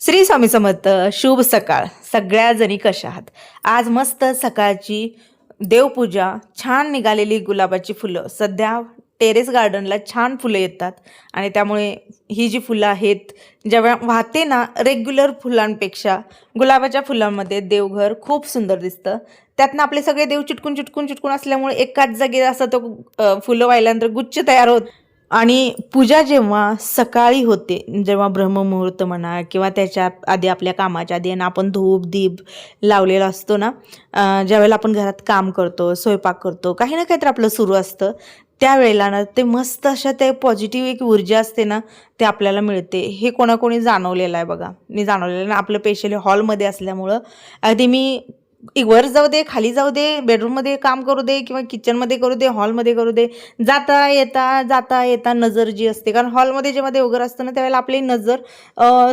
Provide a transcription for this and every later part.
श्री स्वामी समर्थ. शुभ सकाळ सगळ्या जणी कशा आहात. आज मस्त सकाळची देवपूजा, छान निघालेली गुलाबाची फुलं. सध्या टेरेस गार्डनला छान फुलं येतात आणि त्यामुळे ही जी फुलं आहेत जेव्हा वाहते ना, रेग्युलर फुलांपेक्षा गुलाबाच्या फुलांमध्ये देवघर खूप सुंदर दिसतं. त्यातनं आपले सगळे देव चिटकून चिटकून चिटकून असल्यामुळे एकाच जागी असं तो फुलं वाहिल्यानंतर गुच्छ तयार होत. आणि पूजा जेव्हा सकाळी होते, जेव्हा ब्रह्ममुहूर्त म्हणा किंवा त्याच्या आधी आपल्या कामाच्या आधी आणि आपण धूप दीप लावलेला असतो ना, ज्यावेळेला आपण घरात काम करतो, स्वयंपाक करतो, काही ना काहीतरी आपलं सुरू असतं, त्यावेळेला ना ते मस्त अशा ते पॉझिटिव्ह एक ऊर्जा असते ना, ते आपल्याला मिळते. हे कोणाकोणी जाणवलेलं आहे बघा. मी जाणवलेलं ना, आपलं स्पेशली हॉलमध्ये असल्यामुळं अगदी मी वर जाऊ दे, खाली जाऊ दे, बेडरूममध्ये काम करू दे किंवा किचनमध्ये करू दे, हॉलमध्ये करू दे, जाता येता नजर जी असते, कारण हॉलमध्ये जेव्हा देवघर असतं ना, त्यावेळेला आपली नजर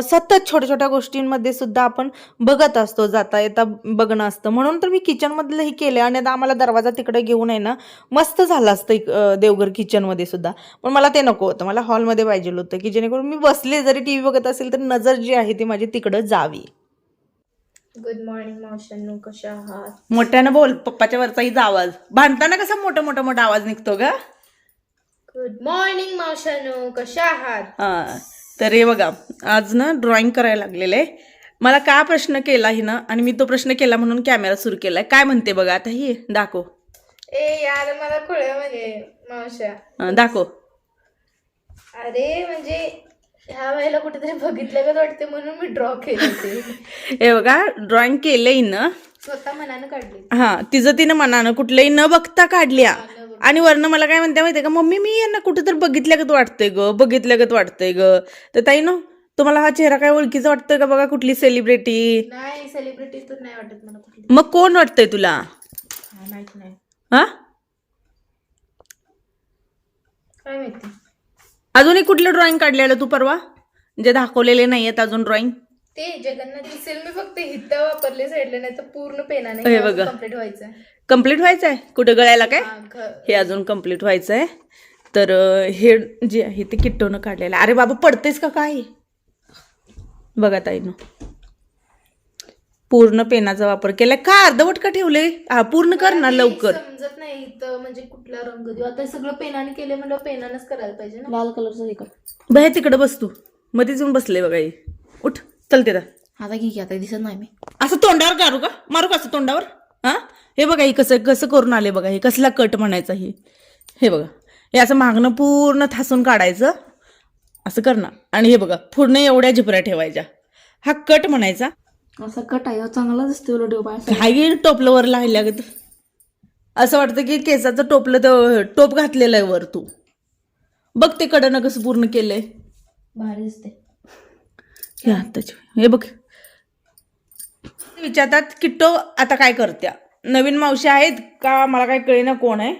सतत छोट्या छोट्या गोष्टींमध्ये सुद्धा आपण बघत असतो, जाता येता बघणं असतं. म्हणून तर मी किचनमधलंही केलं आणि आता आम्हाला दरवाजा तिकडे घेऊन आहे ना, मस्त झालं असतं देवघर किचनमध्ये सुद्धा. पण मला ते नको होतं, मला हॉलमध्ये पाहिजे होतं की जेणेकरून मी बसले जरी टी व्ही बघत असेल तर नजर जी आहे ती माझी तिकडं जावी. गुड मॉर्निंग मावशांनो, कशा आहात? मोठ्यानं बोल, पप्पाच्या वरचा हिचा आवाज. भांडताना कसा मोठा मोठा मोठा आवाज निघतो ग. गुड मॉर्निंग मावशांनो, कशा आहात? हा, तर हे बघा, आज ना ड्रॉइंग करायला लागलेलं आहे. मला का प्रश्न केला ही ना, आणि मी तो प्रश्न केला म्हणून कॅमेरा सुरू केलाय. काय म्हणते बघा आता, ही दाखव. यार मला खोळ्या म्हणजे मावशा दाखव. अरे म्हणजे ह्या वेळेला कुठेतरी बघितलं का वाटते म्हणून मी ड्रॉ केले ते. हे बघा, ड्रॉइंग केलंय ना, स्वतः मनानं काढले. हा, तिनं मनानं कुठलंही न बघता काढल्या. आणि वरनं मला काय म्हणते माहितीये का, मम्मी मी यांना कुठं तर बघितल्यागत वाटतंय ग. तर ताई ना, तुम्हाला हा चेहरा काय ओळखीचा वाटतोय का बघा, कुठली सेलिब्रिटी? नाही, सेलिब्रिटी तर नाही वाटत मला कुठली. मग कोण वाटतंय तुला? माहित नाही, हा, काय माहिती. अजून एक कुठलं ड्रॉइंग काढलेलं तू परवा, जे दाखवलेले नाहीयेत अजून ड्रॉइंग? ते जगन्नाथ दिसेल मी फक्त हिता वापरले साईडला, नाही तर पूर्ण पेनाने हे बघा. कम्प्लीट व्हायचं. कम्प्लीट व्हायचंय कुठं गळ्याला काय? हे अजून कम्प्लीट व्हायचंय. तर हे जे आहे ते किट्टोनं काढलेलं. अरे बाबा, पडतेस का काय? बघा ताईनं पूर्ण पेनाचा वापर केलाय. का अर्धवट का ठेवले? हा, पूर्ण कर ना लवकर. समजत नाही इथं म्हणजे कुठला रंग देऊ. आता सगळं पेनाने केले म्हणजे पेनानच करायला पाहिजे ना. लाल कलरचा हे कर. बाहेर तिकडे बस, तू मध्येच येऊन बसले बघा. हे उठ, चलते दा. आता घे, आता दिसत नाही मी. असं तोंडावर मारू का असं तोंडावर? हा, हे बघा, हे कसं करून आले बघा. हे कसला कट म्हणायचा हे बघा. हे असं मागणं पूर्ण थासून काढायचं, असं करणं. आणि हे बघा, पूर्ण एवढ्या झिपऱ्या ठेवायच्या. हा कट म्हणायचा. असा कट आहे, चांगला दिसतो उलट बाय. काही टोपलं वर लावल्या असं वाटतं की केसाचं टोपलं तर टोप घातलेलं आहे वर. तू बघ ते कडनं कसं पूर्ण केलंय, भारी दिसते. हे आताच हे बघ. विचारतात किट्टो आता काय करत्या, नवीन मावशी आहेत का, मला काय कळेना कोण आहे.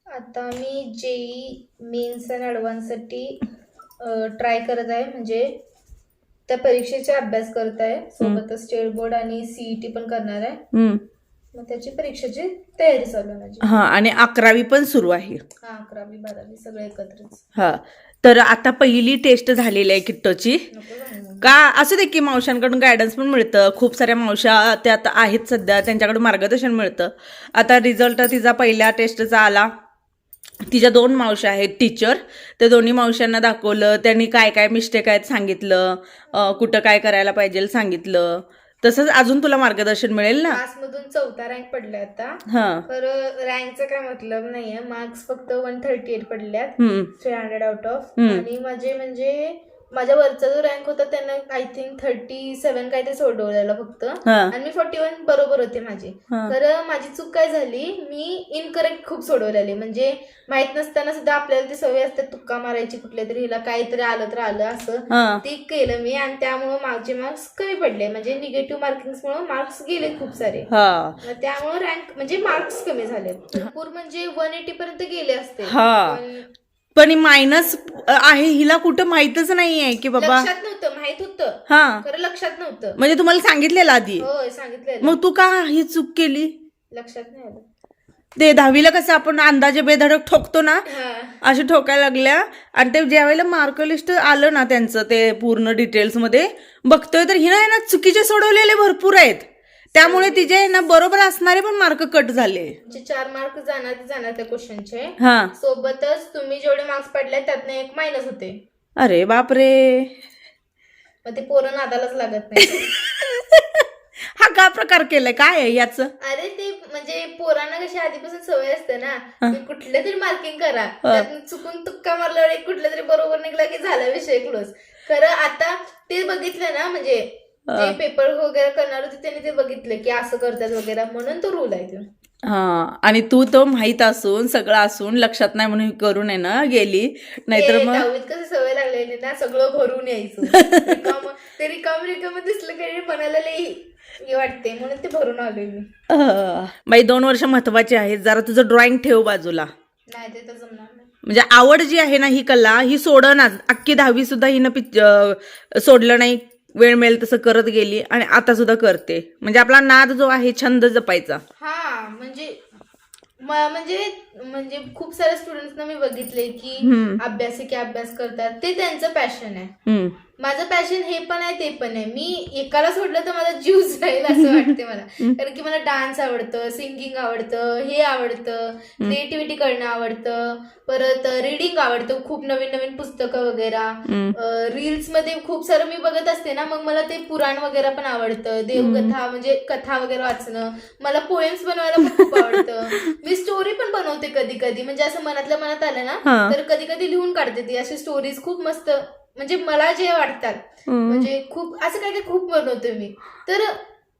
आता मी जेई मेन्स आणि ॲडव्हान्स साठी ट्राय करत आहे. म्हणजे त्या परीक्षेचा अभ्यास करत आहे, सोबतच स्टेट बोर्ड आणि सीईटी पण करणार आहे. मग त्याची परीक्षेची तयारी चालू आहे माझी. हा, आणि 11वी पण सुरू आहे. हा, 11वी 12वी सगळे एकत्रच. हा, तर आता पहिली टेस्ट झालेली आहे किट्टोची. का असू दे की मावशांकडून गायडन्स पण मिळतं. खूप साऱ्या मावशा त्यात आहेत सध्या, त्यांच्याकडून मार्गदर्शन मिळतं. आता रिझल्ट तिचा पहिल्या टेस्टचा आला. तिच्या 2 मावशा आहेत टीचर, त्या दोन्ही मावशांना दाखवलं. त्यांनी काय काय मिस्टेक आहेत सांगितलं, कुठं काय करायला पाहिजे सांगितलं. तसंच अजून तुला मार्गदर्शन मिळेल ना. क्लासमधून 4था रँक पडलाय आता. हा, तर रँकचं काय मतलब नाहीये. मार्क्स फक्त 138 पडल्यात, 300 आउट ऑफ. आणि माझे म्हणजे माझ्या वरचा जो रँक होता त्यांना आय थिंक 37 काय ते सोडवलेला फक्त. आणि मी 41 बरोबर होते माझे. तर माझी चूक काय झाली, मी इनकरेक्ट खूप सोडवलेले. म्हणजे माहित नसताना सुद्धा आपल्याला ती सवय असते तुक्का मारायची, कुठल्या तरी हिला काहीतरी आलं तर आलं असं ते केलं मी. आणि त्यामुळे माझे मार्क्स कमी पडले. म्हणजे निगेटिव्ह मार्किंगमुळे मार्क्स गेले खूप सारे. त्यामुळे रँक म्हणजे मार्क्स कमी झाले भरपूर. म्हणजे 180 पर्यंत गेले असते. पण मायनस आहे हिला कुठं माहितच नाहीये की बाबा. लक्षात नव्हतं, माहित होतं हा, खरं लक्षात नव्हतं. म्हणजे तुम्हाला सांगितलेलं आधी? होय, सांगितलं. मग तू का ही चूक केली? लक्षात नाही आलं. ते 10वीला कसं आपण अंदाजे बेधडक ठोकतो ना, हा. असे ठोकायला लागल्या. आणि ते ज्यावेळेला मार्क लिस्ट आलं ना त्यांचं ते पूर्ण डिटेल्समध्ये बघतोय तर हिनं आहे ना चुकीचे सोडवलेले भरपूर आहेत. त्यामुळे तिचे आहे ना बरोबर असणारे पण मार्क कट झाले. जे 4 मार्क जाणार त्या क्वेश्चनचे. हा. सोबतच तुम्ही जेवढे मार्क्स पडले त्यातनं 1 मायनस होते. अरे बापरे. मग ते पोरं नादालाच लागत नाही. हा का प्रकार केलाय, काय आहे याच? अरे ते म्हणजे पोरांना कशी आधीपासून सवय असते ना की कुठलं तरी मार्किंग करा, त्यातून चुकून तुक्का मारल्यावर एक कुठलं तरी बरोबर निघला की झाला विषय क्लोज. खरं आता ते बघितलं ना, म्हणजे जे पेपर वगैरे करणार होते त्यांनी ते बघितलं की असं करतात वगैरे, म्हणून तो रूल आहे तो. हा. आणि तू तो माहित असून सगळं असून लक्षात नाही म्हणून करून आहे ना गेली, नाहीतर मग 10वीत कसं सवय लागलेली ना सगळं भरून यायचं. ते रिकाम दिसलं की मनाला लई हे वाटते, म्हणून ते भरून आले मी. बाई 2 वर्ष महत्वाची आहेत. जरा तुझं ड्रॉइंग ठेव बाजूला. नाही ते तर जमणार नाही. म्हणजे आवड जी आहे ना ही कला ही सोडणार. अख्खी 10वी सुद्धा हिनं सोडलं नाही, वेळ मिळेल तसं करत गेली आणि आता सुद्धा करते. म्हणजे आपला नाद जो आहे छंद जपायचा. हा म्हणजे खूप सारे स्टुडंट्सना मी बघितले की अभ्यास करतात, ते त्यांचं पॅशन आहे. माझं पॅशन हे पण आहे ते पण आहे. मी एकाला सोडलं तर माझा जीव जाईल असं वाटते मला. कारण की मला डान्स आवडतं, सिंगिंग आवडतं, हे आवडतं, क्रिएटिव्हिटी करणं आवडतं, परत रीडिंग आवडतं, खूप नवीन नवीन पुस्तकं वगैरे. रील्स मध्ये खूप सारं मी बघत असते ना, मग मला ते पुराण वगैरे पण आवडतं, देवकथा म्हणजे कथा वगैरे वाचणं. मला पोएम्स बनवायला पण खूप आवडतं. मी स्टोरी पण बनवते कधी कधी, म्हणजे असं मनातल्या मनात आलं ना तर कधी कधी लिहून काढते ती अशी स्टोरीज खूप मस्त. म्हणजे मला जे वाटतात म्हणजे खूप असं काय काय खूप बनवते मी. तर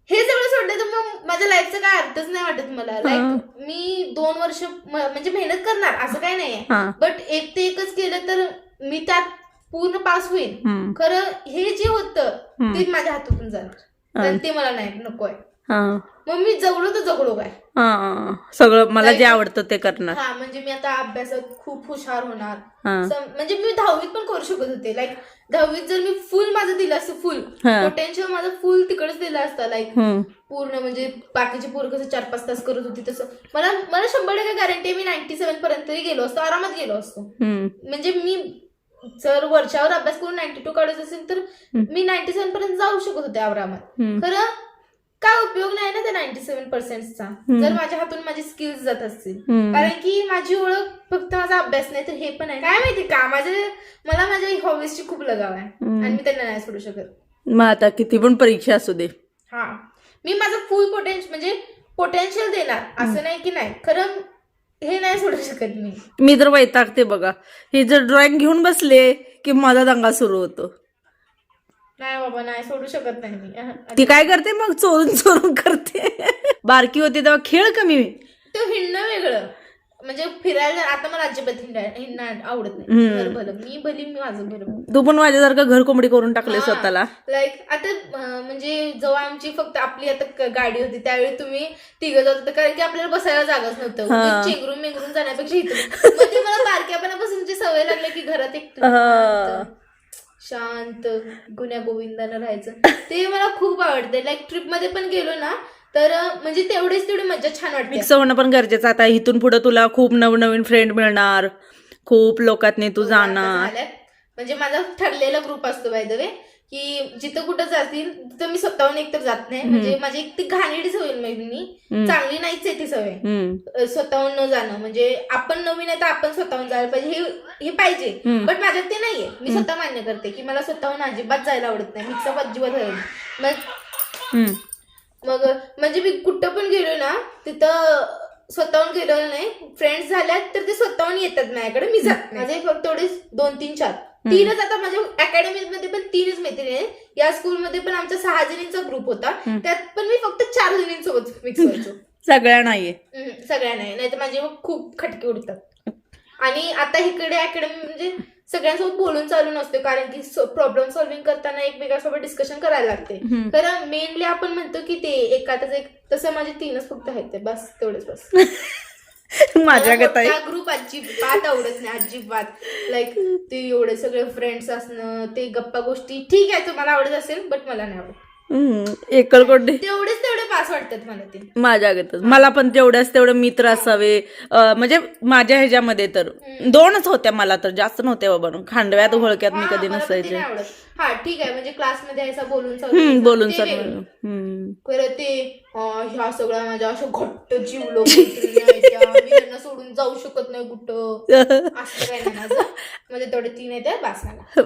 हे सगळं सोडलं तर मग माझ्या लाईफचा काय अर्थच नाही वाटत मला. लाईक मी 2 वर्ष म्हणजे मेहनत करणार असं काय नाहीये, बट एक ते एकच केलं तर मी त्यात पूर्ण पास होईल. खरं हे जे होतं ते माझ्या हातातून जाणार, तर ते मला नाही नकोय. मग मी जगलो तर जगलो काय, सगळं मला जे आवडतं ते करणार. हा म्हणजे मी आता अभ्यासात खूप हुशार होणार. म्हणजे मी 10वीत पण करू शकत होते. लाईक 10वीत जर मी फुल माझं दिलं असतं, फुल पोटेन्शियल माझं फुल तिकडेच दिलं असतं. लाईक पूर्ण म्हणजे बाकीची पोरं कसं 4-5 तास करत होती तसं मला 100% गॅरंटी मी 97 पर्यंत गेलो असतो, आरामात गेलो असतो. म्हणजे मी जर वर्षावर अभ्यास करून 92 काढत असेल तर मी 97 पर्यंत जाऊ शकत होते आरामात. खरं काय उपयोग नाही ना त्या 97%चा जर माझ्या हातून माझी स्किल्स जात असतील. कारण की माझी ओळख फक्त माझा अभ्यास नाही तर हे पण आहे. काय माहिती का मला माझ्या हॉबीजची खूप लगाव आहे आणि मी त्यांना नाही सोडू शकत. मग आता किती पण परीक्षा असू दे, हा मी माझं फुल पोटेन्शियल देणार, असं नाही की नाही. खरं हे नाही सोडू शकत मी तर वैतागते बघा. हे जर ड्रॉइंग घेऊन बसले की माझा दंगा सुरू होतो. नाही बाबा नाही सोडू शकत नाही मी. ती काय करते मग चोरून करते. बारकी होती तेव्हा खेळ कमी, तो हिंडणं वेगळं. म्हणजे फिरायला आता मला अजिबात हिंडणं आवडत नाही. घर भलं मी भली मी माझं भलं. तू पण माझ्यासारखं घर कोंबडी करून टाकले स्वतःला. लाईक आता म्हणजे जेव्हा आमची फक्त आपली आता गाडी होती त्यावेळी तुम्ही तिघं जात होतं, कारण की आपल्याला बसायला जागाच नव्हतं. चेंगरून मेंगरून जाण्यापेक्षा इथं मग ते मला बारक्यापणापासूनची सवय लागली की घरात एक शांत गुन्या गोविंदानं राहायचं, ते मला खूप आवडते. लाईक ट्रिप मध्ये पण गेलो ना तर म्हणजे तेवढी मजा छान वाटते. मिक्स होणं पण गरजेचं. आता इथून पुढे तुला खूप नवनवीन फ्रेंड मिळणार, खूप लोकांनी तू जाणार. म्हणजे माझा ठरलेला ग्रुप असतो बाय द वे की जिथं कुठं जातील तिथं मी स्वतःहून एकतर जात नाही. म्हणजे माझी एक ती घाणेरडी सवय मी चांगली नाहीच आहे ती सवय स्वतःहून न जाणं. म्हणजे आपण नवीन आहे तर आपण स्वतःहून जायला पाहिजे हे पाहिजे, बट माझ्यात ते नाहीये. मी स्वतः मान्य करते की मला स्वतःहून अजिबात जायला आवडत नाही, मिक्सअप अजिबात आवडत. मग म्हणजे मी कुठं पण गेलो ना तिथं स्वतःहून गेलेलं नाही. फ्रेंड्स झाल्यात तर ते स्वतःहून येतात माझ्याकडे, मी जात नाही. माझे फक्त तेवढेच 2-3-4 3च. आता माझ्या अकॅडमीमध्ये पण 3च मैत्रिणी आहेत. या स्कूलमध्ये पण आमचा 6 जणींचा ग्रुप होता, त्यात पण मी फक्त 4 जणींसोबत मिक्स व्हायचो. सगळ्या नाहीये, सगळ्या नाही तर माझे खूप खटके उडतात. आणि आता इकडे अकॅडमी म्हणजे सगळ्यांसोबत बोलून चालू नसते, कारण की प्रॉब्लेम सॉल्व्हिंग करताना एकमेकांसोबत डिस्कशन करायला लागते. तर मेनली आपण म्हणतो की ते एकातच एक, तसं माझे 3च फक्त आहेत ते, बस तेवढेच बस. माझ्या ग्रुप अजिबात आवडत नाही, अजिबात. लाईक ते एवढे सगळे फ्रेंड्स असणं, ते गप्पा गोष्टी ठीक आहे तुम्हाला आवडत असेल बट मला नाही आवडत. एकलकोंडे तेवढे पास वाटतात मला ते. माझ्यागतच मला पण तेवढे मित्र असावे. म्हणजे माझ्या ह्याच्यामध्ये तर 2च होत्या मला, तर जास्त नव्हत्या बाबा. खांडव्यात घोळक्यात मी कधी मला पण ते नसायचे. नाही आवडत. हा ठीक आहे, म्हणजे क्लासमध्ये असं बोलून बोलून ते सर वेगळं. खरं ते ह्या सगळ्या माझ्या असं घट्ट जीव मी त्यांना सोडून जाऊ शकत नाही कुठं, असं काय नाही माझं. म्हणजे तेवढे 3 आहेत बास मला.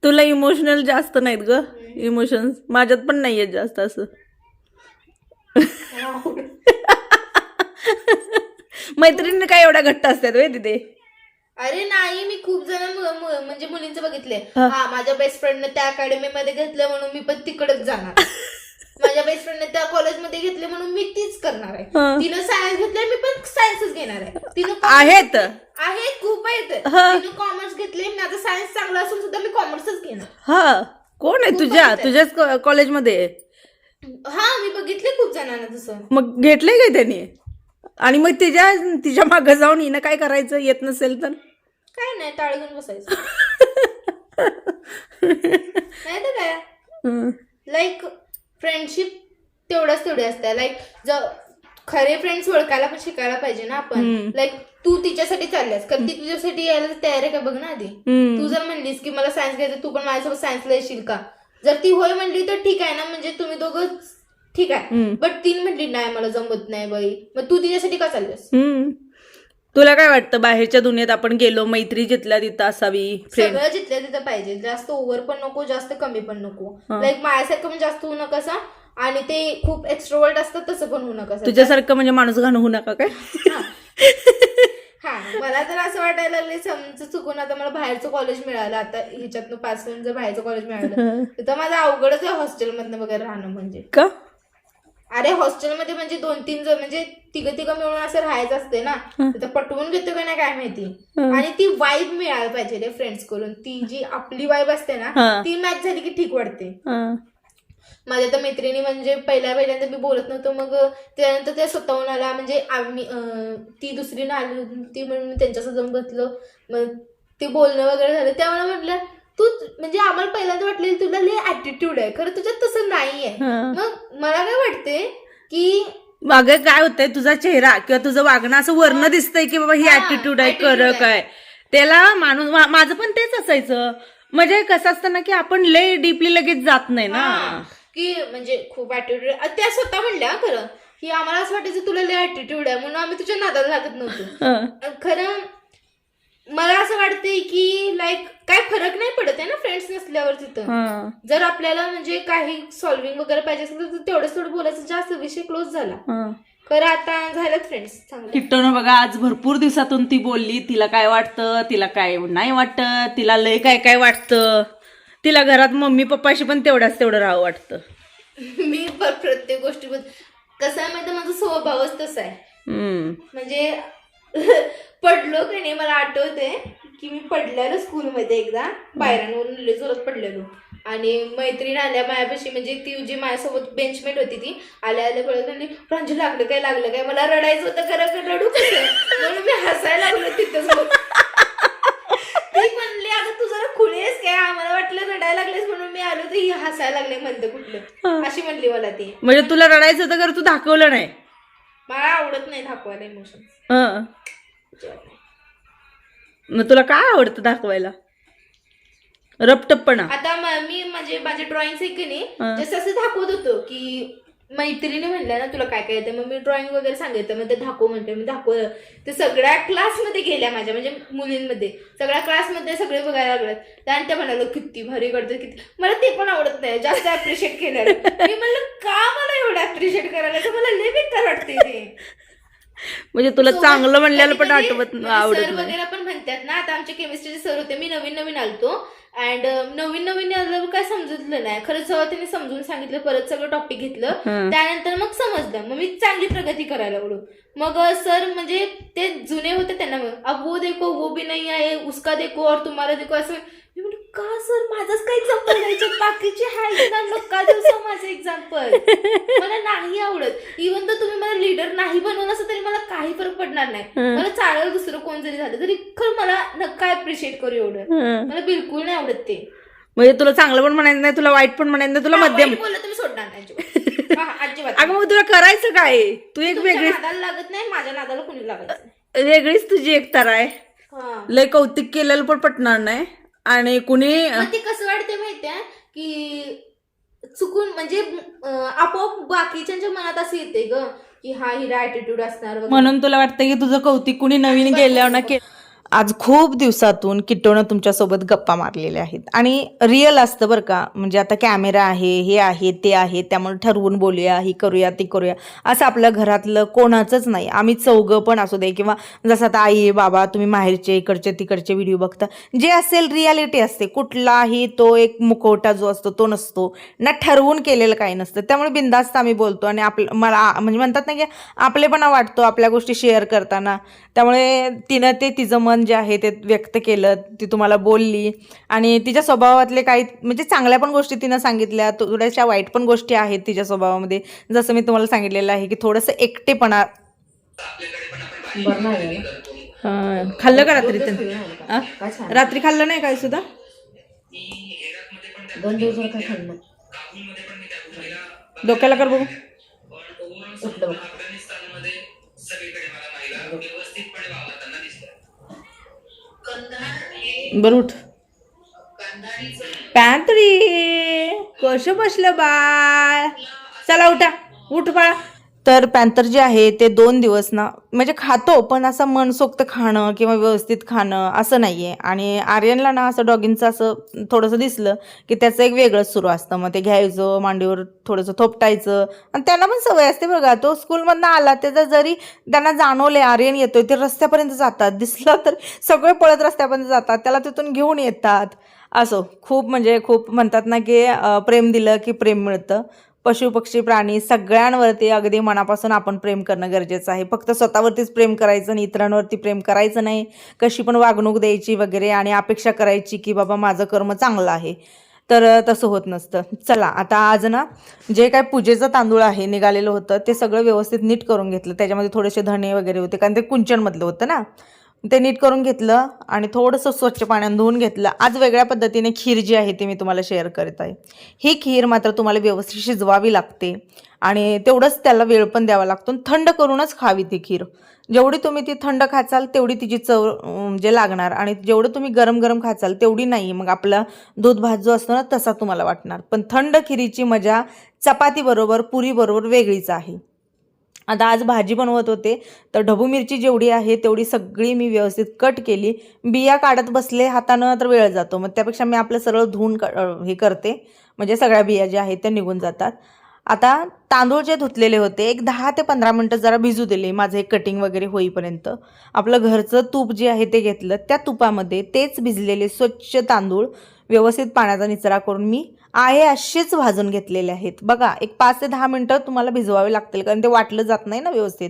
तुला इमोशनल जास्त नाहीत ग इमोशन्स, माझ्यात पण नाहीयेत जास्त असं. मैत्रिणी काय एवढ्या घट्ट असतात व्हय तिथे? अरे नाही, मी खूप जण म्हणजे मुलींचं बघितलंय. हा माझ्या बेस्ट फ्रेंडने त्या अकॅडमीमध्ये घेतलं म्हणून मी पण तिकडेच जाणार. माझ्या बेस्ट फ्रेंडने त्या कॉलेजमध्ये घेतले म्हणून मी तीच करणार आहे. तिनं सायन्स घेतलंय, मी पण सायन्सच घेणार आहे. तिनं आहेत खूप आहेत. तिनं कॉमर्स घेतले, माझं सायन्स चांगलं असून सुद्धा मी कॉमर्सच घेणार. हा कोण आहे तुझ्याच कॉलेजमध्ये? हा मी बघितले खूप जणांना तसं. मग घेतलंय काय त्यांनी? आणि मग तिच्या मागे जाऊन हिनं काय करायचं? येत नसेल तर काय नाही, टाळ घेऊन बसायचं. नाही तर काय, लाईक फ्रेंडशिप तेवढी असते. लाईक जर खरे फ्रेंड्स ओळखायला पण शिकायला पाहिजे ना आपण. लाईक तू तिच्यासाठी चालल्यास, कारण ती तुझ्यासाठी यायला तयार आहे का बघ ना आधी. तू जर म्हणलीस की मला सायन्स घ्यायचं, तू पण माझ्यासोबत सायन्सला येशील का? जर ती होय म्हणली तर ठीक आहे ना, म्हणजे तुम्ही दोघं ठीक आहे. बट 3 म्हणली नाही मला जमत नाही बाई, मग तू तिच्यासाठी का चालल्यास? तुला काय वाटतं बाहेरच्या दुनियेत आपण गेलो, मैत्री जिथल्या तिथं असावी, सगळं जिथल्या तिथं पाहिजे. जास्त ओव्हर पण नको, जास्त कमी पण नको. लाईक माझ्यासारखं पण जास्त होऊ नका आणि ते खूप एक्स्ट्रोवर्ट असतात तसं पण होऊ नका. तुझ्यासारखं म्हणजे माणूस घाण होऊ नका काय? हा मला तर असं वाटायला लागले समज चुकून आता मला बाहेरचं कॉलेज मिळालं, आता ह्याच्यातनं पास होऊन जर बाहेरचं कॉलेज मिळालं तर माझं अवघडच आहे हॉस्टेलमधनं वगैरे राहणं. म्हणजे का? अरे हॉस्टेलमध्ये म्हणजे 2-3 जण म्हणजे तिघं मिळून असं राहायचं असते ना, तर पटवून घेतो का नाही काय माहिती. आणि ती वाईब मिळायला पाहिजे रे फ्रेंड्स करून. ती जी आपली वाईब असते ना ती मॅच झाली की ठीक वाटते. माझ्या तर मैत्रिणी म्हणजे पहिल्यांदा मी बोलत नव्हतो, मग त्यानंतर त्या स्वतःहून आला. म्हणजे आम्ही ती दुसरीनं आली होती म्हणून मी त्यांच्यासोबत जाऊन बसलो, मग ते बोलणं वगैरे झालं. त्यामुळे म्हटलं तू म्हणजे आम्हाला पहिल्यांदा वाटलेलं तुला लय ऍटिट्यूड आहे, खरं तुझ्यात तसं नाहीये. मग मला काय वाटते की मागे काय होतंय, तुझा चेहरा किंवा तुझं वागणं असं वर्ण दिसतंय की बाबा ही ऍटिट्यूड आहे, करक आहे. त्याला माणूस माझं पण तेच असायचं. म्हणजे कसं असतं ना की आपण लय डीपली लगेच जात नाही ना, की म्हणजे खूप ऍटिट्यूड. त्या स्वतः म्हणल्या खरं की आम्हाला असं वाटायचं तुला लय ऍटिट्यूड आहे म्हणून आम्ही तुझ्या नादाला लागत नव्हतो. खरं मला असं वाटतंय की लाईक काय फरक नाही पडत आहे ना फ्रेंड्स नसल्यावर तिथं. जर आपल्याला म्हणजे काही सॉल्व्हिंग वगैरे पाहिजे असेल तर तेवढंच थोडं बोलायचं, जास्त विषय क्लोज झाला. खरं आता झालं फ्रेंड्स चांगलं. किट्टूनं बघा आज भरपूर दिवसातून ती बोलली, तिला काय वाटतं, तिला काय नाही वाटतं, तिला लय काय काय वाटतं. तिला घरात मम्मी पप्पाशी पण तेवढं राहावं वाटतं. मी प्रत्येक गोष्टी कसं आहे माहिती, माझा स्वभावच तसा आहे. म्हणजे पडलो की नाही, मला आठवते की मी पडलेलो स्कूलमध्ये एकदा पायऱ्यांवरून जोरात पडलेलो आणि मैत्रीण आल्या माझ्यापाशी, म्हणजे ती जी माझ्यासोबत बेंचमेट होती ती आल्या पळत म्हणली प्रांजू लागलं काय. मला रडायचं होतं, खरं रडू कसं म्हणून मी हसायला लागलो तिथंच. ती म्हणली अगं तू जरा खुळी आहेस काय, आम्हाला वाटलं रडायला लागलेस म्हणून मी आलो तर ही हसायला लागले म्हणते कुठलं, अशी म्हणली मला ती. म्हणजे तुला रडायचं होतं खरं तू दाखवलं नाही? मला आवडत नाही दाखवायला इमोशन्स. मग तुला काय आवडतं दाखवायला? रपटपणा. आता मी म्हणजे माझे ड्रॉइंग आहे की नाही जसं असं दाखवत होतो की मैत्रिणी म्हणल्या ना तुला काय काय येतं, मग मी ड्रॉइंग वगैरे सांगितलं, मग ते दाखव म्हणते, मी दाखवलं. ते सगळ्या क्लासमध्ये गेल्या माझ्या, म्हणजे मुलींमध्ये सगळ्या क्लासमध्ये सगळे बघायला लागलं. त्यानंतर ते म्हणालं किती भारी करतं किती. मला ते पण आवडत नाही जास्त ऍप्रिशिएट केलं. मी म्हणलं का मला एवढं ऍप्रिशिएट करायला, तर मला लय बेकार वाटते ते. म्हणजे तुला चांगलं म्हणल्याला पण आवडत सर वगैरे पण म्हणतात ना, आता आमचे केमिस्ट्रीचे सर होते, मी नवीन आलतो अँड नवीन आल्यावर काय समजलं नाही खरंच. जेव्हा त्यांनी समजून सांगितलं, परत सगळं टॉपिक घेतलं, त्यानंतर मग समजलं, मग मी चांगली प्रगती करायला लागलो. मग सर म्हणजे ते जुने होते, त्यांना अब वो देखो वो भी नहीं आए, उसका देखो और तुम्हाला देखो, असं. मी म्हणतो का सर माझंच काही एक्झाम्पल द्यायचे, बाकीचे आहेत ना, नका दिवसा माझं एक्झाम्पल. मला नाही आवडत. इव्हन तर तुम्ही मला लीडर नाही बनवलं असं तरी मला काही फरक पडणार नाही. मला चालेल दुसरं कोण जरी झालं तरी, खरं मला नका ऍप्रिशिएट करू एवढं, मला बिलकुल नाही आवडत ते. म्हणजे तुला चांगलं पण म्हणायचं नाही, तुला वाईट पण म्हणायचं नाही, तुला मध्यम बोललं तुम्ही सोडणार अजिबात अगं मग तुला करायचं काय? तू एक तुमच्या वेगळीच नादाला लागत नाही, माझ्या नादाला कोणी लागत नाही. वेगळीच तुझी एकतार आहे. हा. लय कौतिक केलेलं पण पटणार नाही आणि कुणी मग ते कसं वाटतं माहितीये की चुकून म्हणजे आपोआप बाकीच्या मनात असं येते ग की हा हिरा ऍटिट्यूड असणार वगैरे. म्हणून तुला वाटतं की तुझं कौतिक कुणी नवीन गेल्यावर ना आज खूप दिवसातून किट्टोनं तुमच्यासोबत गप्पा मारलेल्या आहेत आणि रिअल असतं बरं का. म्हणजे आता कॅमेरा आहे, हे आहे, ते आहे, त्यामुळे ठरवून बोलूया, ही करूया, ती करूया, असं आपल्या घरातलं कोणाचंच नाही. आम्ही चौघं पण असू दे किंवा जसं आता आई बाबा तुम्ही माहेरचे इकडचे तिकडचे व्हिडिओ बघता, जे असेल रियालिटी असते. कुठलाही तो एक मुखवटा जो असतो तो नसतो ना, ठरवून केलेलं काही नसतं. त्यामुळे बिनधास्त आम्ही बोलतो आणि मला म्हणजे म्हणतात ना की आपलेपणा वाटतो आपल्या गोष्टी शेअर करताना. त्यामुळे तिनं ते तिचं मन जे आहे ते व्यक्त केलं, ती तुम्हाला बोलली आणि तिच्या स्वभावातले काही म्हणजे चांगल्या पण गोष्टी तिनं सांगितल्या, थोड्याशा वाईट पण गोष्टी आहेत तिच्या स्वभावामध्ये. जसं मी तुम्हाला सांगितलेलं आहे की थोडंसं एकटेपणा. खाल्लं का रात्री? रात्री खाल्लं नाही काय सुद्धा? 2 दिवस काय खाल्लं नाही. डोक्याला कर बघू. उठलं बघ. बरं उठ. पॅन्ट्री कसं बसलं बाळ? चला उठा, उठ बाळा. तर पॅन्थर जे आहे ते 2 दिवस ना म्हणजे खातो, पण असं मनसोक्त खाणं किंवा व्यवस्थित खाणं असं नाही आहे. आणि आर्यनला ना असं डॉगिंगचं असं थोडंसं दिसलं की त्याचं एक वेगळंच सुरू असतं. मग ते घ्यायचं, मांडीवर थोडंसं थोपटायचं आणि त्यांना पण सवय असते बघा. तो स्कूलमधनं आला त्याचं जरी त्यांना जाणवले आर्यन येतोय, ते रस्त्यापर्यंत जातात, दिसला तर सगळे पळत रस्त्यापर्यंत जातात, त्याला तिथून घेऊन येतात. असो खूप म्हणजे खूप म्हणतात ना की प्रेम दिलं की प्रेम मिळतं. पशु पक्षी प्राणी सगळ्यांवरती अगदी मनापासून आपण प्रेम करणं गरजेचं आहे. फक्त स्वतःवरतीच प्रेम करायचं आणि इतरांवरती प्रेम करायचं नाही. कशी पण वागणूक द्यायची वगैरे आणि अपेक्षा करायची की बाबा माझं कर्म चांगलं आहे, तर तसं होत नसतं. चला आता आज ना जे काय पूजेचं तांदूळ आहे निघालेलं होतं ते सगळं व्यवस्थित नीट करून घेतलं. त्याच्यामध्ये थोडेसे धणे वगैरे होते कारण ते कुंचनमधलं होतं ना, ते नीट करून घेतलं आणि थोडंसं स्वच्छ पाण्याने धुवून घेतलं. आज वेगळ्या पद्धतीने खीर जी आहे ती मी तुम्हाला शेअर करत आहे. ही खीर मात्र तुम्हाला व्यवस्थित शिजवावी लागते आणि तेवढंच त्याला वेळ पण द्यावा लागतो. थंड करूनच खावी ती खीर. जेवढी तुम्ही ती थंड खाचाल तेवढी तिची चव म्हणजे लागणार आणि जेवढं तुम्ही गरम गरम खाचाल तेवढी नाही. मग आपला दूध भात जो असतो ना तसा तुम्हाला वाटणार. पण थंड खिरीची मजा चपातीबरोबर पुरीबरोबर वेगळीच आहे. आता आज भाजी बनवत होते तर ढबू मिरची जेवढी आहे तेवढी सगळी मी व्यवस्थित कट केली. बिया काढत बसले हातानं तर वेळ जातो, मग त्यापेक्षा मी आपलं सरळ धुवून हे करते, म्हणजे सगळ्या बिया ज्या आहेत त्या निघून जातात. आता तांदूळ जे धुतलेले होते एक 10 ते 15 मिनटं जरा भिजू दिले, माझं एक कटिंग वगैरे होईपर्यंत. आपलं घरचं तूप जे आहे ते घेतलं, त्या तुपामध्ये तेच भिजलेले स्वच्छ तांदूळ व्यवस्थित पाण्याचा निचरा करून मी आहे असेच भाजून घेतलेले आहेत. बघा एक 5 ते 10 मिनटं तुम्हाला भिजवावे लागतील कारण ते वाटलं जात नाही ना व्यवस्थित.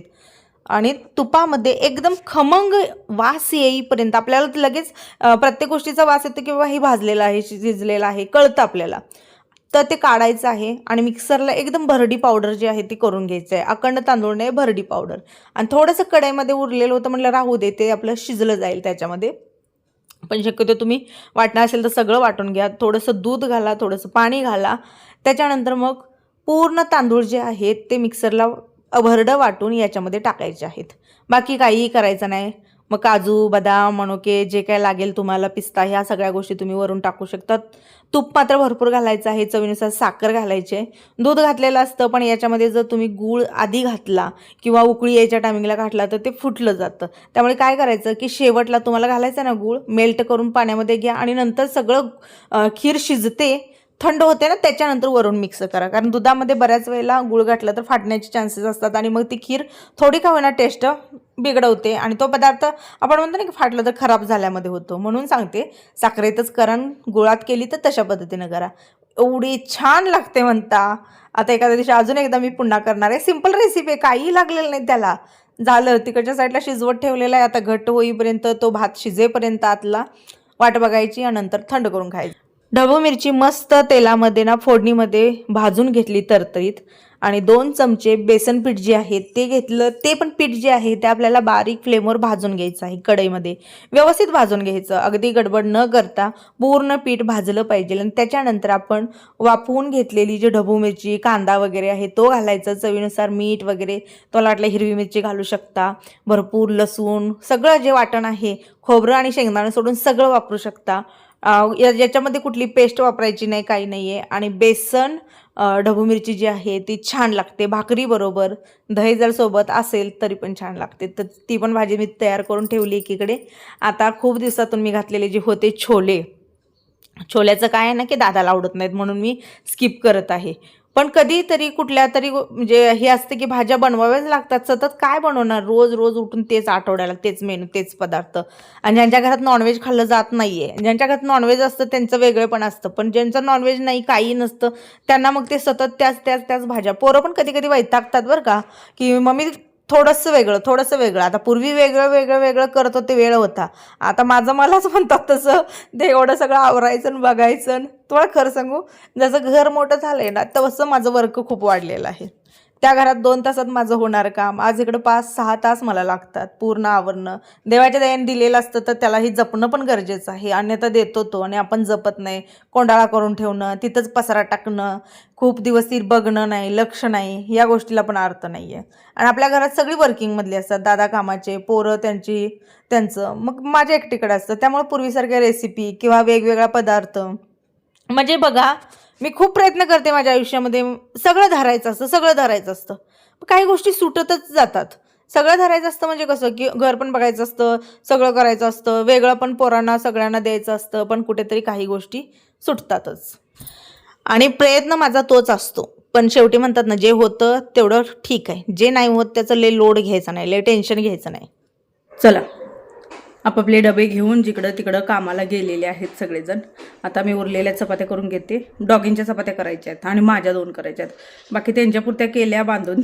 आणि तुपामध्ये एकदम खमंग वास येईपर्यंत आपल्याला लगेच प्रत्येक गोष्टीचा वास येतो की बाबा हे भाजलेलं आहे, शिजलेलं आहे, कळतं आपल्याला. तर ते काढायचं आहे आणि मिक्सरला एकदम भरडी पावडर जी आहे ती करून घ्यायचं आहे. अखंड तांदूळ नाही, भरडी पावडर. आणि थोडंसं कढईमध्ये उरलेलं होतं, म्हटलं राहू दे, ते आपलं शिजलं जाईल त्याच्यामध्ये. पण शक्यतो तुम्ही वाटणार असेल तर सगळं वाटून घ्या. थोडंसं दूध घाला, थोडंसं पाणी घाला. त्याच्यानंतर मग पूर्ण तांदूळ जे आहेत ते मिक्सरला भरडं वाटून याच्यामध्ये टाकायचे आहेत. बाकी काहीही करायचं नाही. मग काजू, बदाम, मनुके जे काय लागेल तुम्हाला, पिस्ता, ह्या सगळ्या गोष्टी तुम्ही वरून टाकू शकतात. तूप मात्र भरपूर घालायचं आहे, चवीनुसार साखर घालायची आहे. दूध घातलेलं असतं पण याच्यामध्ये जर तुम्ही गूळ आधी घातला किंवा उकळी यायच्या टायमिंगला घातला तर ते फुटलं जातं. त्यामुळे काय करायचं की शेवटला तुम्हाला घालायचं ना गूळ, मेल्ट करून पाण्यामध्ये घ्या आणि नंतर सगळं खीर शिजते, थंड होते ना, त्याच्यानंतर वरून मिक्स करा. कारण दुधामध्ये बऱ्याच वेळेला गूळ घातला तर फाटण्याचे चान्सेस असतात आणि मग ती खीर थोडी का होईना टेस्ट बिघडवते आणि तो पदार्थ आपण म्हणतो ना की फाटलं तर खराब झाल्यामध्ये होतो. म्हणून सांगते साखरेतच करा, गुळात केली तर तशा पद्धतीनं करा, एवढी छान लागते म्हणता. आता एखाद्या दिवशी अजून एकदा मी पुन्हा करणार आहे. सिंपल रेसिपी आहे, काहीही लागलेलं नाही त्याला. झालं तिकडच्या साईडला शिजवत ठेवलेला आहे, आता घट्ट होईपर्यंत तो भात शिजेपर्यंत आतला वाट बघायची आणि नंतर थंड करून खायची. ढबू मिरची मस्त तेलामध्ये ना फोडणीमध्ये भाजून घेतली तरतरीत आणि 2 चमचे बेसन पीठ जे आहे ते घेतलं. ते पण पीठ जे आहे ते आपल्याला बारीक फ्लेमवर भाजून घ्यायचं आहे. कढईमध्ये व्यवस्थित भाजून घ्यायचं, अगदी गडबड न करता पूर्ण पीठ भाजलं पाहिजे. आणि त्याच्यानंतर आपण वाफवून घेतलेली जी ढबू मिरची, कांदा वगैरे आहे तो घालायचं, चवीनुसार मीठ वगैरे, तुम्हाला वाटलं हिरवी मिरची घालू शकता, भरपूर लसूण, सगळं जे वाटण आहे, खोबरं आणि शेंगदाणे सोडून सगळं वापरू शकता. याच्यामध्ये कुठली पेस्ट वापरायची नाही, काही नाही आहे. आणि बेसन ढबू मिरची जी आहे ती छान लागते भाकरी बरोबर, दही जर सोबत असेल तरी पण छान लागते. तर ती पण भाजी मी तयार करून ठेवली एकीकडे. आता खूप दिवसातून मी घातलेले जे होते छोले, छोल्याचं काय आहे ना की दादाला आवडत नाहीत म्हणून मी स्किप करत आहे. पण कधीतरी कुठल्या तरी म्हणजे हे असतं की भाज्या बनवाव्याच लागतात. सतत काय बनवणार, रोज रोज उठून तेच, आठवड्याला तेच मेनू, तेच पदार्थ. आणि ज्यांच्या घरात नॉनव्हेज खाल्लं जात नाही आहे, ज्यांच्या घरात नॉनव्हेज असतं त्यांचं वेगळेपण असतं, पण ज्यांचं नॉनव्हेज नाही, काही नसतं, त्यांना मग ते सतत त्याच भाज्या. पोरं पण कधी कधी वैतागतात बरं का, की मम्मी थोडंसं वेगळं. आता पूर्वी वेगळं करत होते, वेळ होता. आता मलाच म्हणतात तसं ते एवढं सगळं आवरायचं आणि बघायचं. तुम्हाला खरं सांगू, जसं घर मोठं झालंय ना तसं माझं वर्क खूप वाढलेलं आहे. त्या घरात 2 तासात माझं होणार काम आज इकडं 5-6 तास मला लागतात पूर्ण आवरणं. देवाच्या दयाने दिलेलं असतं तर त्यालाही जपणं पण गरजेचं आहे, अन्यथा देतो तो आणि आपण जपत नाही, कोंडाळा करून ठेवणं, तिथंच पसारा टाकणं, खूप दिवस ती बघणं नाही, लक्ष नाही, या गोष्टीला पण अर्थ नाही आहे. आणि आपल्या घरात सगळी वर्किंगमधली असतात, दादा कामाचे, पोरं त्यांचं, मग माझ्या एकटीकडे असतं. त्यामुळे पूर्वीसारख्या रेसिपी किंवा वेगवेगळा पदार्थ म्हणजे बघा, मी खूप प्रयत्न करते माझ्या आयुष्यामध्ये सगळं धरायचं असतं. काही गोष्टी सुटतच जातात. सगळं धरायचं असतं म्हणजे कसं, की घर पण बघायचं असतं, सगळं करायचं असतं, वेगळं पण पोरांना सगळ्यांना द्यायचं असतं, पण कुठेतरी काही गोष्टी सुटतातच. आणि प्रयत्न माझा तोच असतो. पण शेवटी म्हणतात ना, जे होतं तेवढं ठीक आहे, जे नाही होत त्याचं लय लोड घ्यायचा नाही, लय टेन्शन घ्यायचं नाही. चला, आपापले डबे घेऊन जिकडं तिकडं कामाला गेलेले आहेत सगळेजण. आता मी उरलेल्या चपात्या करून घेते. डॉगिंगच्या चपात्या करायच्या आहेत आणि माझ्या 2 करायच्या आहेत. बाकी त्यांच्यापुरत्या केल्या, बांधून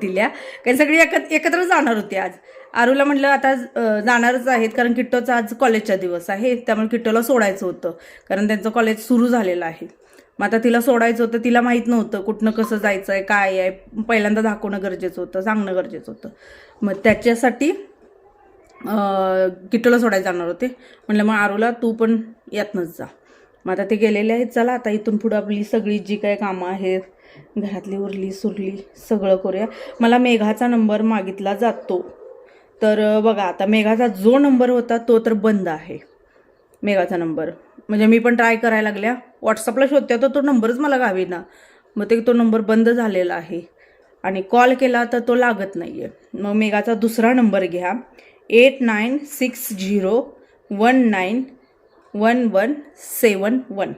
दिल्या. काही सगळी एकत्र जाणार होती आज. आरूला म्हटलं आता जाणारच आहेत, कारण किट्टोचा आज कॉलेजचा दिवस आहे, त्यामुळे किट्टोला सोडायचं होतं, कारण त्यांचं कॉलेज सुरू झालेलं आहे. मग आता तिला सोडायचं होतं, तिला माहीत नव्हतं कुठनं कसं जायचं आहे, काय आहे, पहिल्यांदा दाखवणं गरजेचं होतं, सांगणं गरजेचं होतं. मग त्याच्यासाठी किट्टोला सोडायला जाणार होते. म्हटलं मग आरूला तू पण यातनंच जा. मग आता ते गेलेले आहेत. चला आता इथून पुढं आपली सगळी जी काय कामं आहेत, घरातली उरली सुरली सगळं करूया. मला मेघाचा नंबर मागितला जातो, तर बघा आता मेघाचा जो नंबर होता तो तर बंद आहे. मेघाचा नंबर म्हणजे मी पण ट्राय करायला लागल्या, व्हॉट्सअपला शोधत्या तर तो नंबरच मला गावी ना. मग तो नंबर बंद झालेला आहे आणि कॉल केला तर तो लागत नाही आहे. मग मेघाचा दुसरा नंबर घ्या, 8960191171.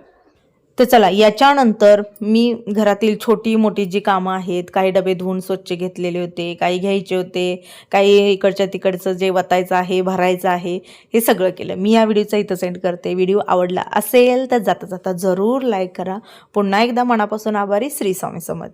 तर चला, याच्यानंतर मी घरातील छोटी मोठी जी कामं आहेत, काही डबे धुवून स्वच्छ घेतलेले होते, काही घ्यायचे होते, काही इकडच्या तिकडचं जे वतायचं आहे, भरायचं आहे, हे सगळं केलं. मी या व्हिडिओचा इथं सेंड करते. व्हिडिओ आवडला असेल तर जाता जाता जरूर लाईक करा. पुन्हा एकदा मनापासून आभारी. श्री स्वामी समर्थ.